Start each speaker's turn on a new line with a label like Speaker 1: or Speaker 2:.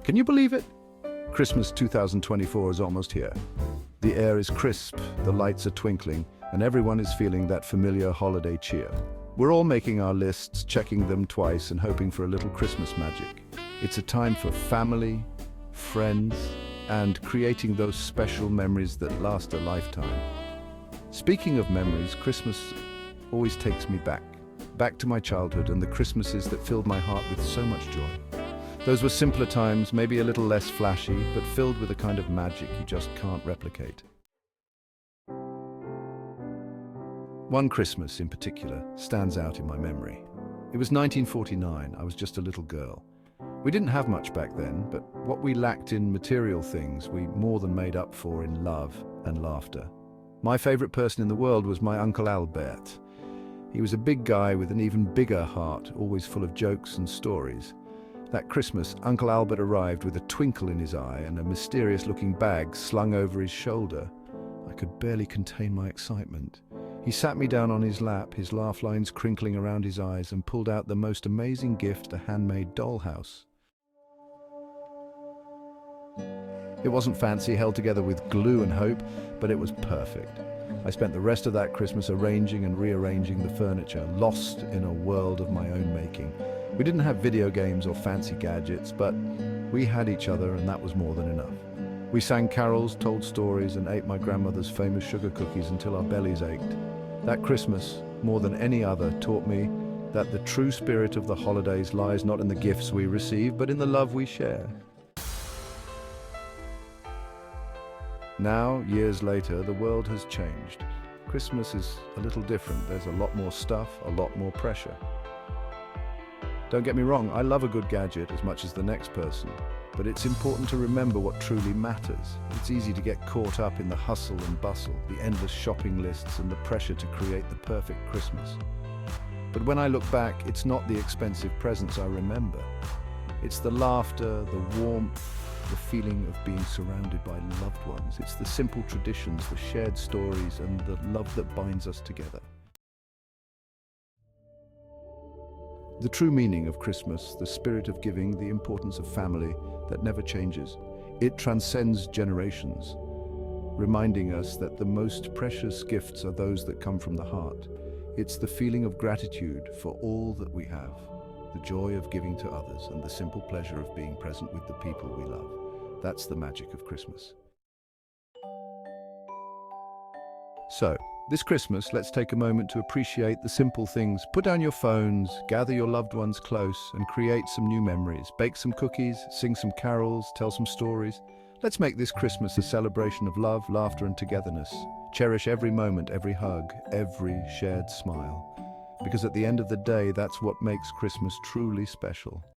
Speaker 1: Can you believe it? Christmas 2024 is almost here. The air is crisp, the lights are twinkling, and everyone is feeling that familiar holiday cheer. We're all making our lists, checking them twice, and hoping for a little Christmas magic. It's a time for family, friends, and creating those special memories that last a lifetime. Speaking of memories, Christmas always takes me back to my childhood and the Christmases that filled my heart with so much joy. Those were simpler times, maybe a little less flashy, but filled with a kind of magic you just can't replicate. One Christmas in particular stands out in my memory. It was 1949. I was just a little girl. We didn't have much back then, but what we lacked in material things, we more than made up for in love and laughter. My favorite person in the world was my Uncle Albert. He was a big guy with an even bigger heart, always full of jokes and stories. That Christmas, Uncle Albert arrived with a twinkle in his eye and a mysterious-looking bag slung over his shoulder. I could barely contain my excitement. He sat me down on his lap, his laugh lines crinkling around his eyes, and pulled out the most amazing gift, a handmade dollhouse. It wasn't fancy, held together with glue and hope, but it was perfect. I spent the rest of that Christmas arranging and rearranging the furniture, lost in a world of my own making. We didn't have video games or fancy gadgets, but we had each other, and that was more than enough. We sang carols, told stories, and ate my grandmother's famous sugar cookies until our bellies ached. That Christmas, more than any other, taught me that the true spirit of the holidays lies not in the gifts we receive, but in the love we share. Now, years later, the world has changed. Christmas is a little different. There's a lot more stuff, a lot more pressure. Don't get me wrong, I love a good gadget as much as the next person, but it's important to remember what truly matters. It's easy to get caught up in the hustle and bustle, the endless shopping lists, and the pressure to create the perfect Christmas. But when I look back, it's not the expensive presents I remember. It's the laughter, the warmth, the feeling of being surrounded by loved ones. It's the simple traditions, the shared stories, and the love that binds us together. The true meaning of Christmas, the spirit of giving, the importance of family that never changes. It transcends generations, reminding us that the most precious gifts are those that come from the heart. It's the feeling of gratitude for all that we have, the joy of giving to others, and the simple pleasure of being present with the people we love. That's the magic of Christmas. So, this Christmas, let's take a moment to appreciate the simple things. Put down your phones, gather your loved ones close, and create some new memories. Bake some cookies, sing some carols, tell some stories. Let's make this Christmas a celebration of love, laughter, and togetherness. Cherish every moment, every hug, every shared smile. Because at the end of the day, that's what makes Christmas truly special.